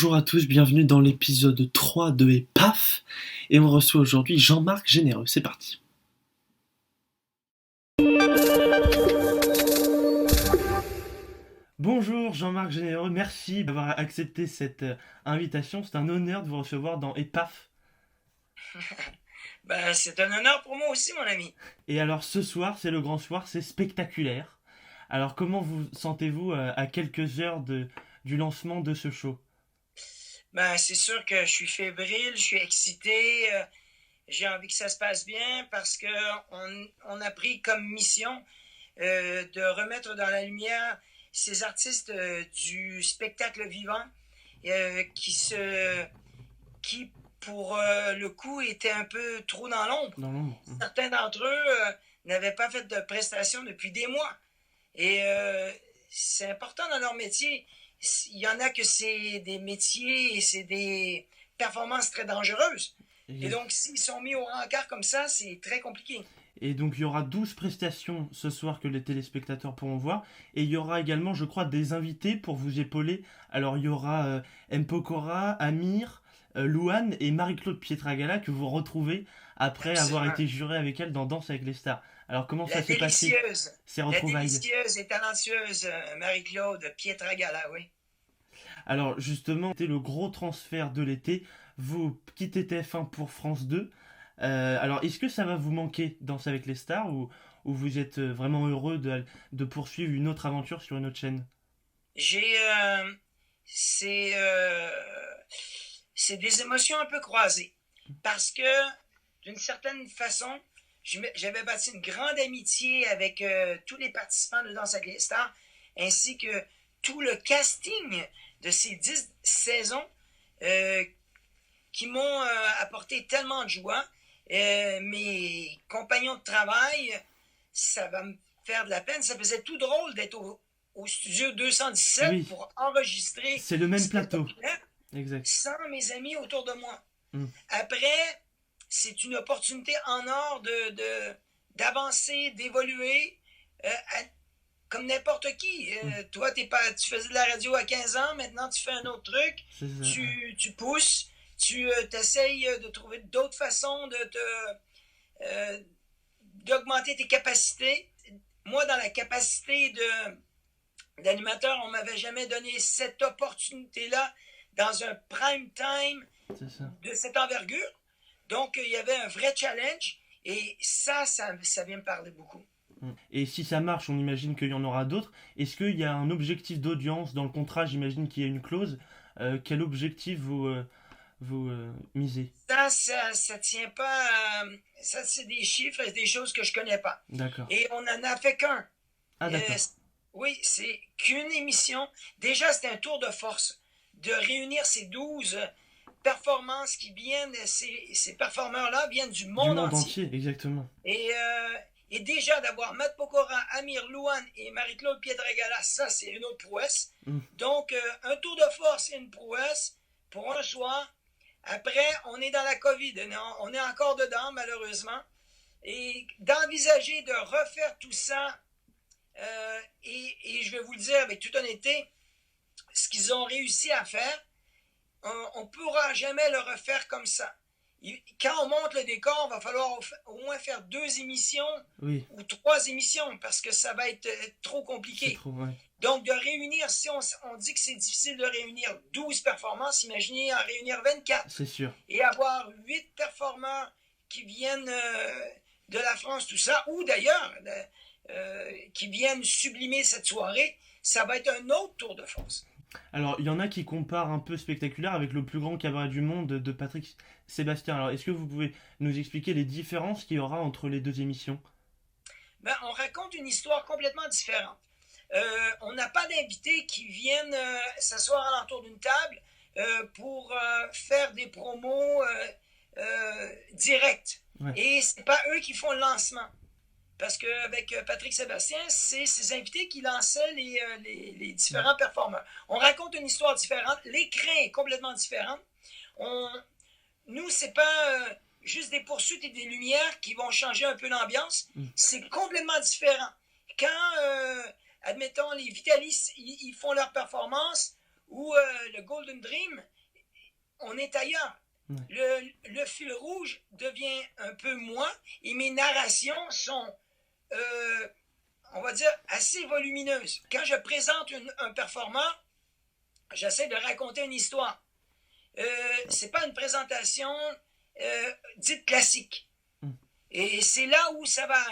Bonjour à tous, bienvenue dans l'épisode 3 de EPAF et on reçoit aujourd'hui Jean-Marc Généreux, c'est parti. Bonjour Jean-Marc Généreux, merci d'avoir accepté cette invitation, c'est un honneur de vous recevoir dans EPAF. C'est un honneur pour moi aussi, mon ami. Et alors ce soir, c'est le grand soir, c'est spectaculaire. Alors comment vous sentez-vous à quelques heures du lancement de ce show? C'est sûr que je suis fébrile, je suis excité, j'ai envie que ça se passe bien parce que on a pris comme mission de remettre dans la lumière ces artistes du spectacle vivant qui qui pour le coup étaient un peu trop dans l'ombre. Dans l'ombre. Certains d'entre eux n'avaient pas fait de prestations depuis des mois. Et c'est important dans leur métier. Il y en a que c'est des métiers et c'est des performances très dangereuses. Et donc, s'ils sont mis au rencard comme ça, c'est très compliqué. Et donc il y aura 12 prestations ce soir que les téléspectateurs pourront voir. Et il y aura également, je crois, des invités pour vous épauler. Alors il y aura M. Pokora, Amir, Louane et Marie-Claude Pietragala que vous retrouvez après avoir Absolument. été juré avec elle dans Danse avec les stars. Alors comment La ça s'est passé délicieuse, ces la retrouvailles? délicieuse et talentueuse Marie-Claude Pietragala, oui. Alors justement, c'était le gros transfert de l'été. Vous quittez TF1 pour France 2. Alors est-ce que ça va vous manquer Danse avec les stars ou vous êtes vraiment heureux de poursuivre une autre aventure sur une autre chaîne? J'ai, c'est, c'est des émotions un peu croisées parce que d'une certaine façon, j'avais bâti une grande amitié avec tous les participants de Danse avec les stars, ainsi que tout le casting de ces 10 saisons euh, qui m'ont apporté tellement de joie. Mes compagnons de travail, ça va me faire de la peine. Ça faisait tout drôle d'être au studio 217 Oui, pour enregistrer c'est le même cet plateau. épisode Exact. sans mes amis autour de moi. Mm. Après, c'est une opportunité en or d'avancer, d'évoluer, comme n'importe qui. Mm. Toi, tu faisais de la radio à 15 ans, maintenant tu fais un autre truc, C'est ça. tu pousses, tu essayes de trouver d'autres façons euh, d'augmenter tes capacités. Moi, dans la capacité d'animateur, on m'avait jamais donné cette opportunité-là dans un prime time C'est ça. de cette envergure. Donc, il y avait un vrai challenge et ça vient me parler beaucoup. Mm. Et si ça marche, on imagine qu'il y en aura d'autres. Est-ce qu'il y a un objectif d'audience dans le contrat? J'imagine qu'il y a une clause. Quel objectif vous misez? Ça tient pas. Ça, c'est des chiffres et des choses que je connais pas. D'accord. Et on en a fait qu'un. Ah Euh, d'accord. oui, c'est qu'une émission. Déjà, c'était un tour de force de réunir ces 12 performances qui viennent, ces performeurs-là viennent du Du monde monde entier. entier, exactement. Et déjà d'avoir Matt Pokora, Amir Louane et Marie-Claude Pietragala, ça c'est une autre prouesse. Mm. Donc un tour de force et une prouesse pour un soir. Après, on est dans la COVID, on est encore dedans malheureusement. Et d'envisager de refaire tout ça, et je vais vous le dire avec toute honnêteté, ce qu'ils ont réussi à faire, on ne pourra jamais le refaire comme ça. Quand on monte le décor, il va falloir au moins faire 2 émissions Oui, ou 3 émissions parce que ça va être trop c'est compliqué. trop vrai. Donc, de réunir, si on dit que c'est difficile de réunir 12 performances, imaginez en réunir 24 C'est sûr. et avoir 8 performeurs qui viennent de la France, tout ça, ou d'ailleurs, qui viennent sublimer cette soirée, ça va être un autre tour de force. Alors, il y en a qui comparent un peu spectaculaire avec le plus grand cabaret du monde de Patrick Sébastien. Alors, est-ce que vous pouvez nous expliquer les différences qu'il y aura entre les deux émissions? On raconte une histoire complètement différente. On n'a pas d'invités qui viennent s'asseoir alentour d'une table pour faire des promos directs. Ouais, Et c'est pas eux qui font le lancement. Parce qu'avec Patrick Sébastien, c'est ses invités qui lançaient les différents performeurs. On raconte une histoire différente, l'écran est complètement différent. On, Nous, c'est pas juste des poursuites et des lumières qui vont changer un peu l'ambiance. mm, C'est complètement différent. Quand, admettons, les Vitalis, ils font leur performance, où le Golden Dream, on est ailleurs. Ouais. Le fil rouge devient un peu moi et mes narrations sont, on va dire, assez volumineuses. Quand je présente un performeur, j'essaie de raconter une histoire. C'est pas une présentation dite classique. Et c'est là où ça va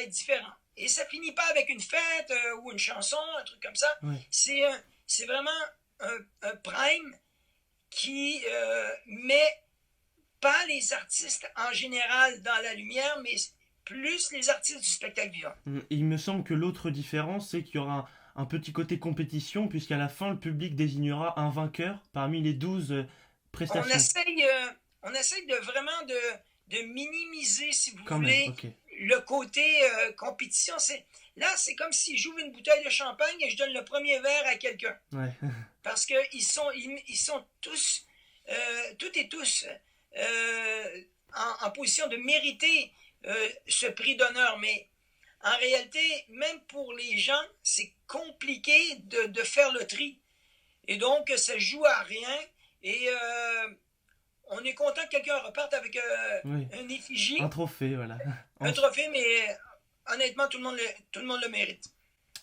être différent. Et ça finit pas avec une fête ou une chanson, un truc comme ça. Ouais. C'est vraiment un prime qui met pas les artistes en général dans la lumière, mais plus les artistes du spectacle vivant. Il me semble que l'autre différence, c'est qu'il y aura un petit côté compétition, puisqu'à la fin, le public désignera un vainqueur parmi les 12 On prestations. essaye de vraiment de minimiser, si vous Quand voulez, même, ok. le côté compétition. Là, c'est comme si j'ouvre une bouteille de champagne et je donne le premier verre à quelqu'un. Ouais. Parce qu'ils sont tous, toutes et tous, en position de mériter ce prix d'honneur. Mais en réalité, même pour les gens, c'est compliqué de faire le tri. Et donc, ça joue à rien. Et on est content que quelqu'un reparte avec Oui. un effigie, Un trophée, voilà. un trophée, mais honnêtement, tout le monde le mérite.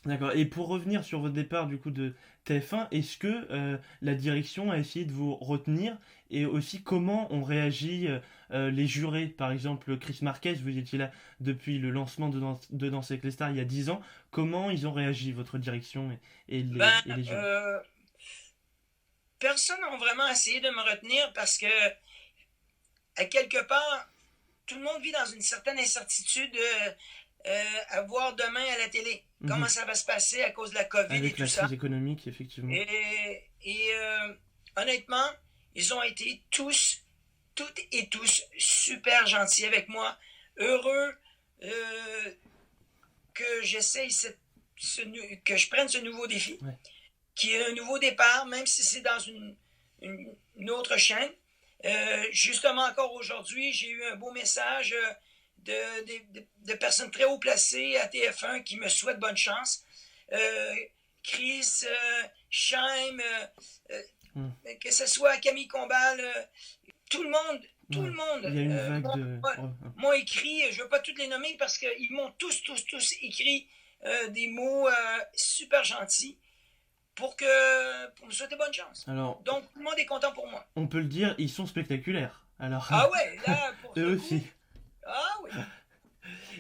D'accord. Et pour revenir sur votre départ du coup de TF1, est-ce que la direction a essayé de vous retenir et aussi comment ont réagi les jurés? Par exemple, Chris Marquez, vous étiez là depuis le lancement de Danser avec les stars il y a 10 ans. Comment ils ont réagi, votre direction et les jurés? Personne n'a vraiment essayé de me retenir parce que, à quelque part, tout le monde vit dans une certaine incertitude à voir demain à la télé. Comment ça va se passer à cause de la COVID Avec et tout la ça. crise économique, effectivement. Et honnêtement, ils ont été toutes et tous, super gentils avec moi. Heureux que j'essaye que je prenne ce nouveau défi, Ouais. qui est un nouveau départ, même si c'est dans une autre chaîne. Justement, encore aujourd'hui, j'ai eu un beau message de personnes très haut placées à TF1 qui me souhaitent bonne chance. Chris, Chaim, que ce soit Camille Combal, tout le monde, Il y a une vague de... m'ont écrit, je ne veux pas toutes les nommer parce qu'ils m'ont tous écrit des mots super gentils pour me souhaiter bonne chance. Alors, donc, tout le monde est content pour moi. On peut le dire, ils sont spectaculaires. Alors, ah ouais, là, pour eux aussi. Ah oui.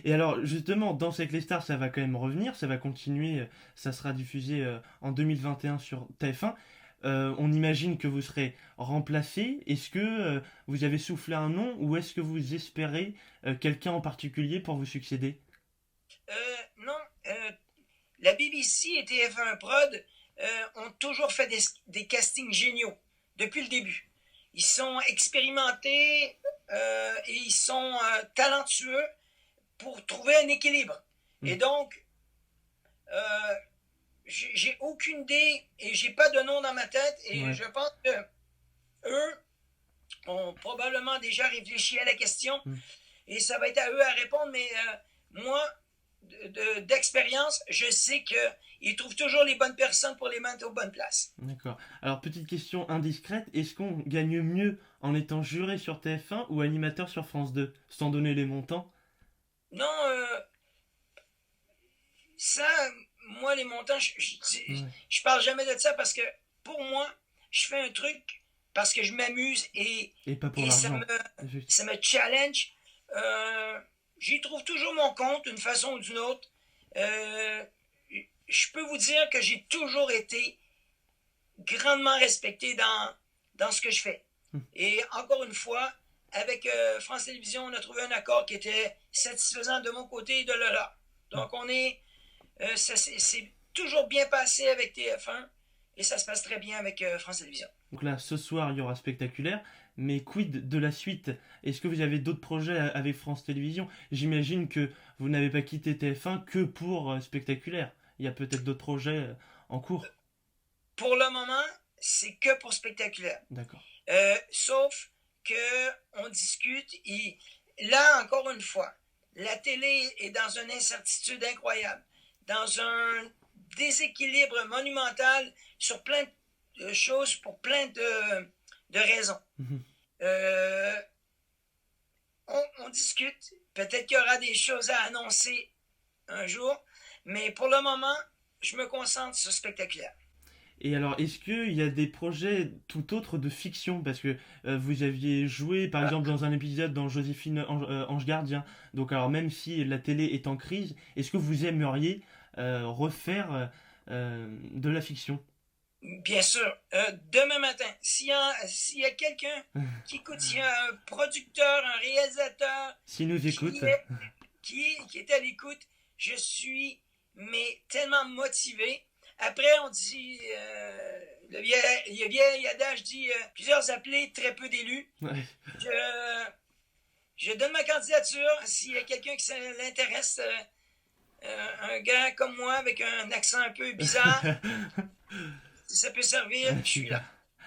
Et alors, justement, Danse avec les stars, ça va quand même revenir, ça va continuer, ça sera diffusé en 2021 sur TF1. On imagine que vous serez remplacé. Est-ce que vous avez soufflé un nom ou est-ce que vous espérez quelqu'un en particulier pour vous succéder? Non, la BBC et TF1 Prod ont toujours fait des castings géniaux depuis le début. Ils sont expérimentés et ils sont talentueux pour trouver un équilibre. Et donc, j'ai aucune idée et j'ai pas de nom dans ma tête et je pense que eux ont probablement déjà réfléchi à la question et ça va être à eux à répondre, mais moi, d'expérience, je sais qu'ils trouvent toujours les bonnes personnes pour les mettre aux bonnes places. D'accord. Alors, petite question indiscrète, est-ce qu'on gagne mieux en étant juré sur TF1 ou animateur sur France 2, sans donner les montants? Non, ça, moi, les montants, je parle jamais de ça parce que, pour moi, je fais un truc parce que je m'amuse et pas pour l'argent. Ça me challenge. J'y trouve toujours mon compte d'une façon ou d'une autre. Je peux vous dire que j'ai toujours été grandement respecté dans ce que je fais. Et encore une fois, avec France Télévisions, on a trouvé un accord qui était satisfaisant de mon côté et de leur. Donc c'est toujours bien passé avec TF1 et ça se passe très bien avec France Télévisions. Donc là, ce soir, il y aura spectaculaire. Mais quid de la suite? Est-ce que vous avez d'autres projets avec France Télévisions? J'imagine que vous n'avez pas quitté TF1 que pour spectaculaire. Il y a peut-être d'autres projets en cours. Pour le moment, c'est que pour spectaculaire. D'accord. Sauf que on discute et là, encore une fois, la télé est dans une incertitude incroyable, dans un déséquilibre monumental. sur plein de choses pour plein de raisons. Euh, on discute. Peut-être qu'il y aura des choses à annoncer un jour, mais pour le moment, je me concentre sur spectaculaire. Et alors, est-ce qu'il y a des projets tout autres de fiction? Parce que vous aviez joué, par exemple, dans un épisode dans Joséphine Ange Gardien. Donc, alors, même si la télé est en crise, est-ce que vous aimeriez refaire de la fiction? Bien sûr. Demain matin, s'il y a quelqu'un qui écoute, s'il y a un producteur, un réalisateur S'ils nous qui écoutent. est, qui est à l'écoute, je suis mais tellement motivé. Après, on dit, le vieil adage dit plusieurs appelés, très peu d'élus. Ouais. Je donne ma candidature. S'il y a quelqu'un qui l'intéresse, un gars comme moi avec un accent un peu bizarre, si ça peut servir, je suis là.